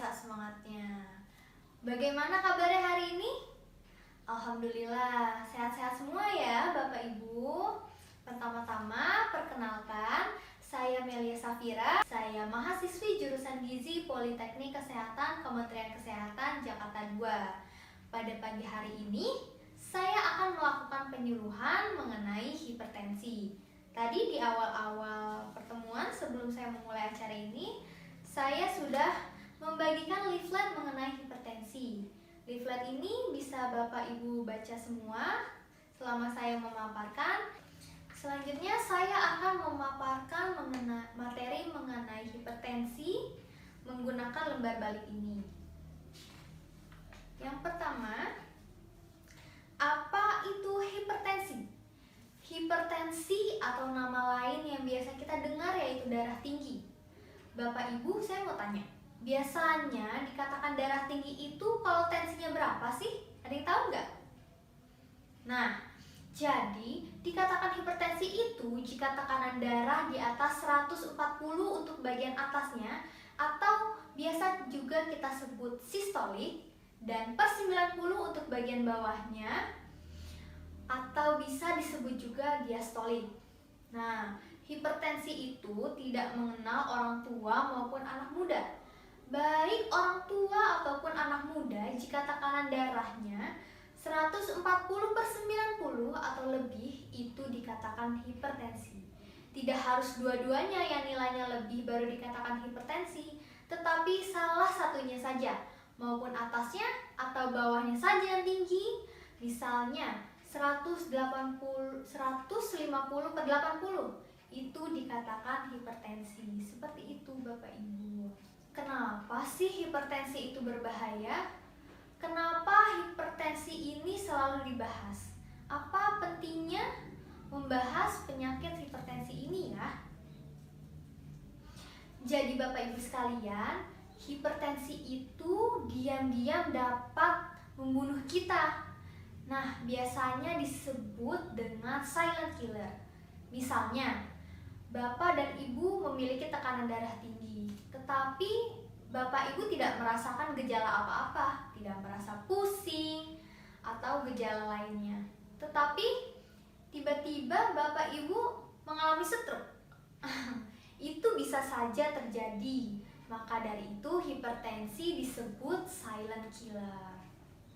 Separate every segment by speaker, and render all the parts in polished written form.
Speaker 1: biasa semangatnya. Bagaimana kabarnya hari ini? Alhamdulillah, sehat-sehat semua ya Bapak Ibu. Pertama-tama, perkenalkan, saya Melia Safira. Saya mahasiswi jurusan Gizi Politeknik Kesehatan Kementerian Kesehatan Jakarta 2. Pada pagi hari ini, saya akan melakukan penyuluhan mengenai hipertensi. Tadi di awal-awal pertemuan sebelum saya memulai acara ini, saya sudah membagikan leaflet mengenai hipertensi. Leaflet ini bisa Bapak Ibu baca semua selama saya memaparkan. Selanjutnya saya akan memaparkan materi mengenai hipertensi menggunakan lembar balik ini. Yang pertama, apa itu hipertensi? Hipertensi atau nama lain yang biasa kita dengar yaitu darah tinggi. Bapak Ibu, saya mau tanya, biasanya dikatakan darah tinggi itu kalau tensinya berapa sih? Ada yang tahu nggak? Nah, jadi dikatakan hipertensi itu jika tekanan darah di atas 140 untuk bagian atasnya, atau biasa juga kita sebut sistolik, dan per 90 untuk bagian bawahnya, atau bisa disebut juga diastolik. Nah, hipertensi itu tidak mengenal orang tua maupun anak muda. Baik orang tua ataupun anak muda, jika tekanan darahnya 140/90 atau lebih, itu dikatakan hipertensi. Tidak harus dua-duanya yang nilainya lebih baru dikatakan hipertensi, tetapi salah satunya saja, maupun atasnya atau bawahnya saja yang tinggi. Misalnya 150/80 itu dikatakan hipertensi. Seperti itu Bapak Ibu. Kenapa sih hipertensi itu berbahaya? Kenapa hipertensi ini selalu dibahas? Apa pentingnya membahas penyakit hipertensi ini ya? Jadi Bapak Ibu sekalian, hipertensi itu diam-diam dapat membunuh kita. Nah, biasanya disebut dengan silent killer. Misalnya, Bapak dan Ibu memiliki tekanan darah tinggi, tetapi Bapak Ibu tidak merasakan gejala apa-apa, tidak merasa pusing atau gejala lainnya. Tetapi tiba-tiba Bapak Ibu mengalami stroke. Itu bisa saja terjadi. Maka dari itu hipertensi disebut silent killer.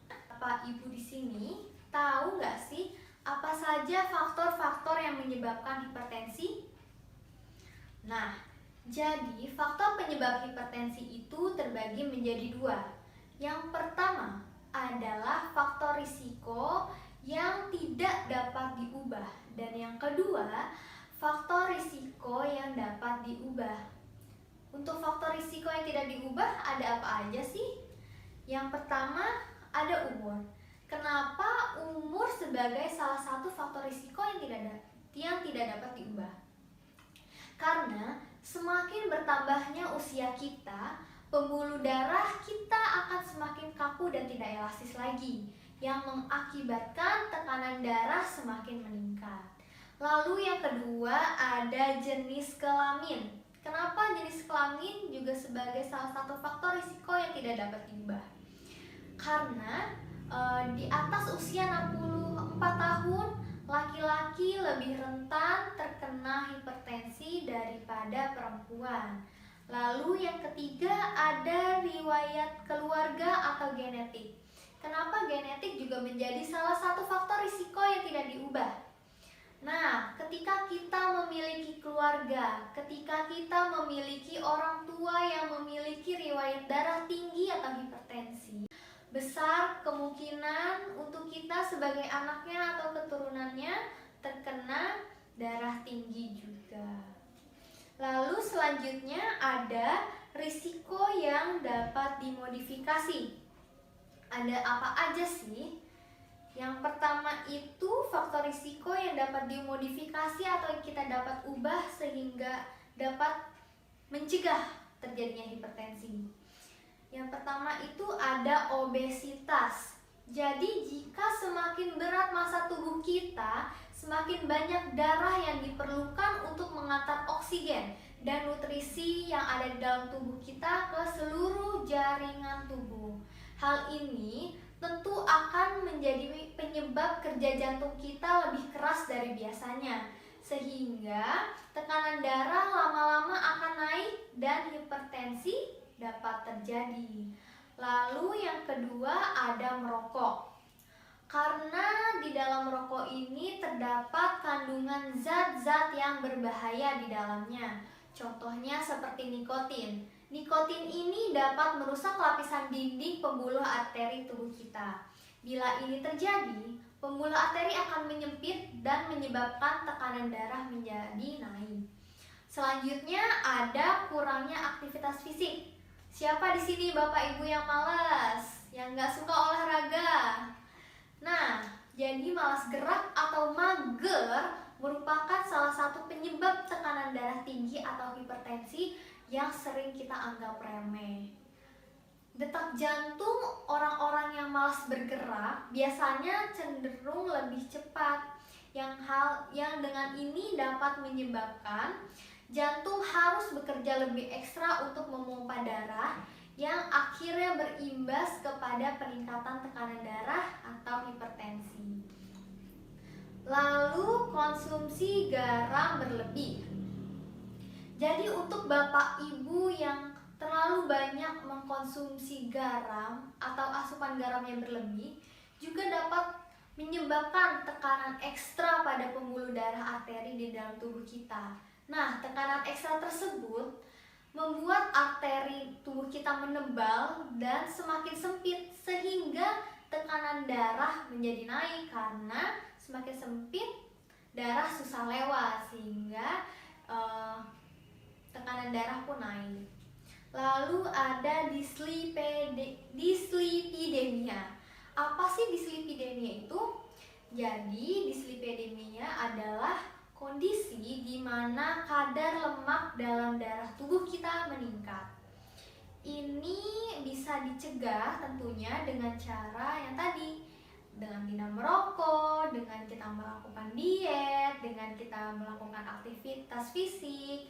Speaker 1: Bapak Ibu di sini tahu nggak sih apa saja faktor-faktor yang menyebabkan hipertensi? Nah, jadi faktor penyebab hipertensi itu terbagi menjadi dua. Yang pertama adalah faktor risiko yang tidak dapat diubah, dan yang kedua faktor risiko yang dapat diubah. Untuk faktor risiko yang tidak diubah ada apa aja sih? Yang pertama ada umur. Kenapa umur sebagai salah satu faktor risiko yang tidak dapat diubah? Karena semakin bertambahnya usia kita, pembuluh darah kita akan semakin kaku dan tidak elastis lagi, yang mengakibatkan tekanan darah semakin meningkat. Lalu yang kedua ada jenis kelamin. Kenapa jenis kelamin juga sebagai salah satu faktor risiko yang tidak dapat diubah? Karena di atas usia 64 tahun, laki-laki lebih rentan terkena hipertensi daripada perempuan. Lalu yang ketiga ada riwayat keluarga atau genetik. Kenapa genetik juga menjadi salah satu faktor risiko yang tidak diubah? Nah, ketika kita memiliki keluarga, ketika kita memiliki orang tua yang memiliki riwayat darah tinggi atau hipertensi, besar kemungkinan untuk kita sebagai anaknya atau keturunannya terkena darah tinggi juga. Lalu selanjutnya ada risiko yang dapat dimodifikasi. Ada apa aja sih? Yang pertama itu faktor risiko yang dapat dimodifikasi atau kita dapat ubah sehingga dapat mencegah terjadinya hipertensi. Yang pertama itu ada obesitas. Jadi jika semakin berat massa tubuh kita, semakin banyak darah yang diperlukan untuk mengantar oksigen dan nutrisi yang ada di dalam tubuh kita ke seluruh jaringan tubuh. Hal ini tentu akan menjadi penyebab kerja jantung kita lebih keras dari biasanya, sehingga tekanan darah lama-lama akan naik dan hipertensi dapat terjadi. Lalu yang kedua ada merokok. Karena di dalam rokok ini terdapat kandungan zat-zat yang berbahaya di dalamnya. Contohnya seperti nikotin. Nikotin ini dapat merusak lapisan dinding pembuluh arteri tubuh kita. Bila ini terjadi, pembuluh arteri akan menyempit dan menyebabkan tekanan darah menjadi naik. Selanjutnya ada kurangnya aktivitas fisik. Siapa di sini Bapak Ibu yang malas, yang nggak suka olahraga? Nah, jadi malas gerak atau mager merupakan salah satu penyebab tekanan darah tinggi atau hipertensi yang sering kita anggap remeh. Detak jantung orang-orang yang malas bergerak biasanya cenderung lebih cepat, yang dengan ini dapat menyebabkan jantung harus bekerja lebih ekstra untuk memompa darah, yang akhirnya berimbas kepada peningkatan tekanan darah atau hipertensi. Lalu konsumsi garam berlebih. Jadi untuk Bapak Ibu yang terlalu banyak mengkonsumsi garam atau asupan garam yang berlebih juga dapat menyebabkan tekanan ekstra pada pembuluh darah arteri di dalam tubuh kita. Nah, tekanan ekstra tersebut membuat arteri tubuh kita menebal dan semakin sempit, sehingga tekanan darah menjadi naik. Karena semakin sempit, darah susah lewat, sehingga tekanan darah pun naik. Lalu ada dislipidemia. Apa sih dislipidemia itu? Jadi dislipidemia adalah kondisi di mana kadar lemak dalam darah tubuh kita meningkat. Ini bisa dicegah tentunya dengan cara yang tadi, dengan tidak merokok, dengan kita melakukan diet, dengan kita melakukan aktivitas fisik,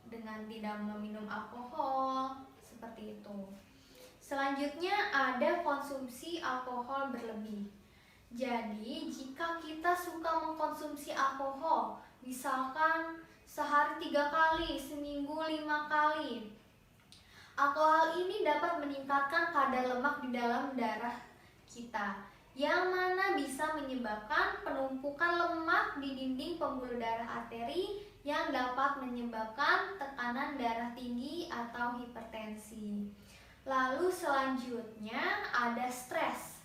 Speaker 1: dengan tidak meminum alkohol, seperti itu. Selanjutnya ada konsumsi alkohol berlebih. Jadi jika kita suka mengkonsumsi alkohol, misalkan sehari 3 kali, seminggu 5 kali, alkohol ini dapat meningkatkan kadar lemak di dalam darah kita, yang mana bisa menyebabkan penumpukan lemak di dinding pembuluh darah arteri, yang dapat menyebabkan tekanan darah tinggi atau hipertensi. Lalu selanjutnya ada stres.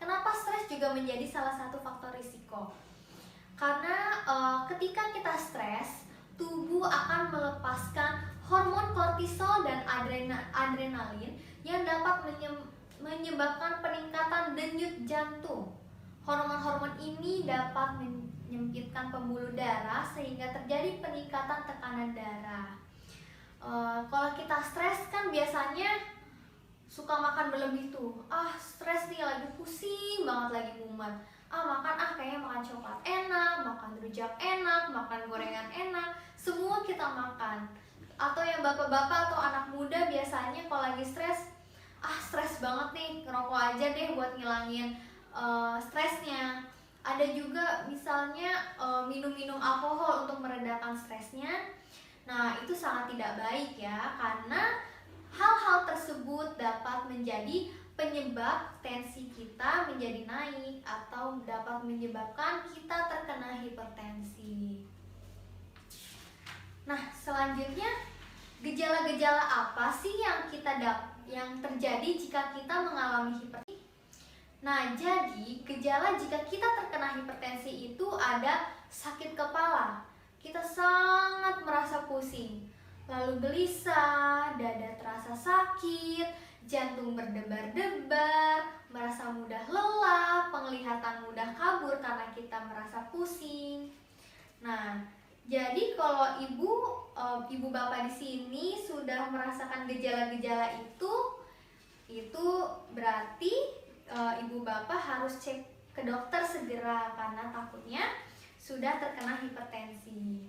Speaker 1: Kenapa stres juga menjadi salah satu faktor risiko? Karena ketika kita stres, tubuh akan melepaskan hormon kortisol dan adrenalin yang dapat menyebabkan peningkatan denyut jantung. Hormon-hormon ini dapat menyempitkan pembuluh darah sehingga terjadi peningkatan tekanan darah. Kalau kita stres kan biasanya suka makan berlebih tuh. Stres nih, lagi pusing banget, lagi mumet. Kayaknya makan coklat enak, makan rujak enak, makan gorengan enak, semua kita makan. Atau yang bapak-bapak atau anak muda biasanya kalau lagi stres, stres banget nih, ngerokok aja deh buat ngilangin stresnya. Ada juga misalnya minum-minum alkohol untuk meredakan stresnya. Nah, itu sangat tidak baik ya, karena hal-hal tersebut dapat menjadi penyebab tensi kita menjadi naik atau dapat menyebabkan kita terkena hipertensi. Nah, selanjutnya gejala-gejala apa sih yang terjadi jika kita mengalami hipertensi? Nah, jadi gejala jika kita terkena hipertensi itu ada sakit kepala. Kita sangat merasa pusing, lalu gelisah, dada terasa sakit, jantung berdebar-debar, merasa mudah lelah, penglihatan mudah kabur karena kita merasa pusing. Nah, jadi kalau ibu bapak di sini sudah merasakan gejala-gejala itu berarti ibu bapak harus cek ke dokter segera karena takutnya sudah terkena hipertensi.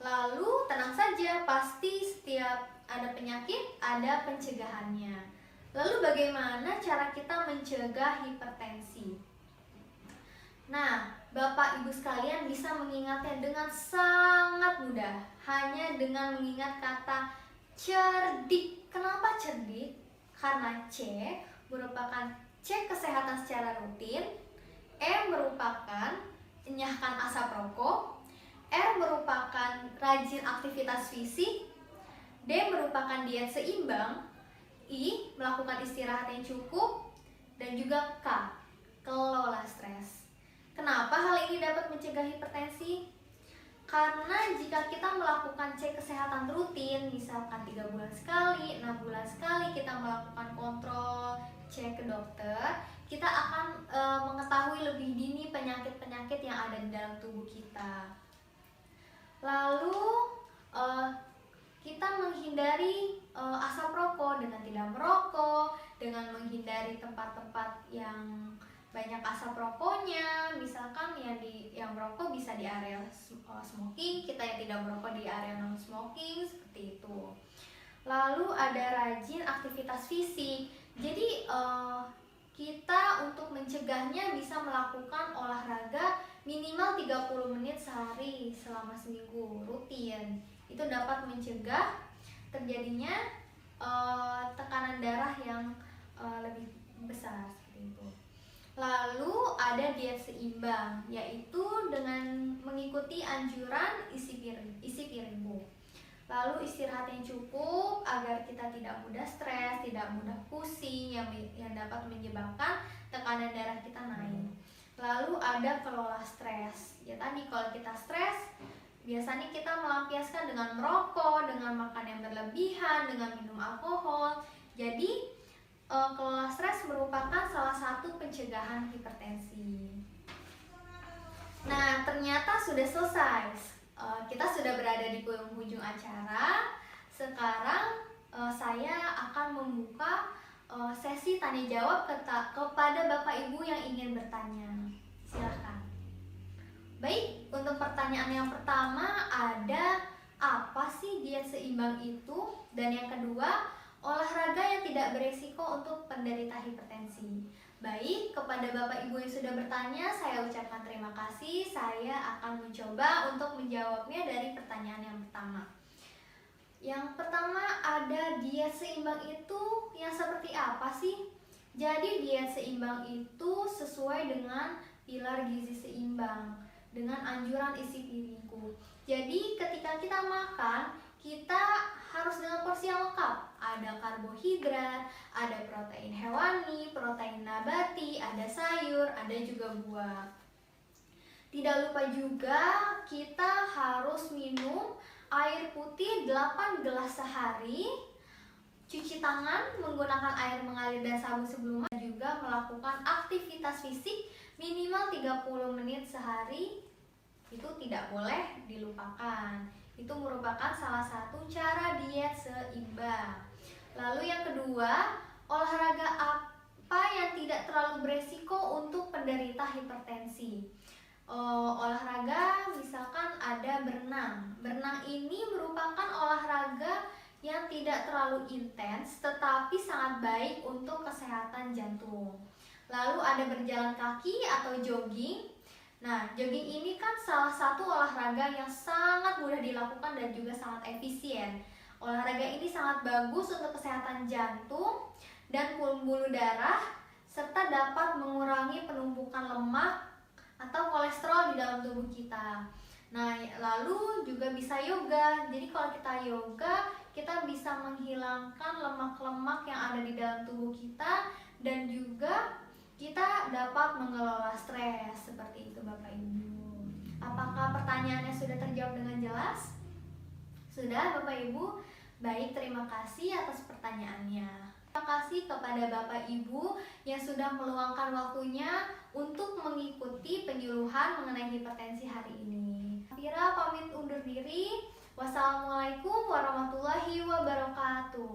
Speaker 1: Lalu tenang saja, pasti setiap ada penyakit ada pencegahannya. Lalu bagaimana cara kita mencegah hipertensi? Nah, Bapak Ibu sekalian bisa mengingatnya dengan sangat mudah, hanya dengan mengingat kata cerdik. Kenapa cerdik? Karena C merupakan cek kesehatan secara rutin, E merupakan enyahkan asap rokok, R merupakan rajin aktivitas fisik, D merupakan diet seimbang, I melakukan istirahat yang cukup, dan juga K kelola stres. Kenapa hal ini dapat mencegah hipertensi? Karena jika kita melakukan cek kesehatan rutin, misalkan 3 bulan sekali, 6 bulan sekali kita melakukan kontrol cek ke dokter, kita akan mengetahui lebih dini penyakit-penyakit yang ada di dalam tubuh kita. Lalu kita menghindari asap rokok dengan tidak merokok, dengan menghindari tempat-tempat yang banyak asap rokoknya, misalkan yang merokok bisa di area smoking, kita yang tidak merokok di area non smoking, seperti itu. Lalu ada rajin aktivitas fisik. Jadi kita untuk mencegahnya bisa melakukan olahraga minimal 30 menit sehari selama seminggu rutin. Itu dapat mencegah terjadinya tekanan darah yang lebih besar seperti itu. Lalu ada diet seimbang, yaitu dengan mengikuti anjuran isi piringmu. Lalu istirahat yang cukup agar kita tidak mudah stres, tidak mudah pusing yang dapat menyebabkan tekanan darah kita naik. Lalu ada kelola stres. Ya tadi kalau kita stres, biasanya kita melampiaskan dengan merokok, dengan makan yang berlebihan, dengan minum alkohol. Jadi kelola stres merupakan salah satu pencegahan hipertensi. Nah, ternyata sudah selesai. Kita sudah berada di penghujung acara. Sekarang saya akan membuka sesi tanya jawab kepada Bapak Ibu yang ingin bertanya. Silahkan. Baik, untuk pertanyaan yang pertama ada, apa sih diet seimbang itu? Dan yang kedua, olahraga yang tidak beresiko untuk penderita hipertensi. Baik, kepada Bapak Ibu yang sudah bertanya, saya ucapkan terima kasih. Saya akan mencoba untuk menjawabnya dari pertanyaan yang pertama. Yang pertama ada diet seimbang itu yang seperti apa sih? Jadi diet seimbang itu sesuai dengan pilar gizi seimbang, dengan anjuran isi piringku. Jadi ketika kita makan, kita harus dengan porsi yang lengkap. Ada karbohidrat, ada protein hewani, protein nabati, ada sayur, ada juga buah. Tidak lupa juga kita harus minum air putih 8 gelas sehari, cuci tangan menggunakan air mengalir dan sabun sebelum makan, juga melakukan aktivitas fisik minimal 30 menit sehari. Itu tidak boleh dilupakan. Itu merupakan salah satu cara diet seimbang. Lalu yang kedua, olahraga apa yang tidak terlalu beresiko untuk penderita hipertensi? Olahraga misalkan ada berenang. Berenang ini merupakan olahraga yang tidak terlalu intens tetapi sangat baik untuk kesehatan jantung. Lalu ada berjalan kaki atau jogging. Nah, jogging ini kan salah satu olahraga yang sangat mudah dilakukan dan juga sangat efisien. Olahraga ini sangat bagus untuk kesehatan jantung dan pembuluh darah, serta dapat mengurangi penumpukan lemak atau kolesterol di dalam tubuh kita. Nah, lalu juga bisa yoga. Jadi kalau kita yoga, kita bisa menghilangkan lemak-lemak yang ada di dalam tubuh kita dan juga kita dapat mengelola stres. Seperti itu Bapak Ibu. Apakah pertanyaannya sudah terjawab dengan jelas? Sudah Bapak Ibu? Baik, terima kasih atas pertanyaannya. Terima kasih kepada Bapak Ibu yang sudah meluangkan waktunya untuk mengikuti penyuluhan mengenai hipertensi hari ini. Fira pamit undur diri. Wassalamualaikum warahmatullahi wabarakatuh.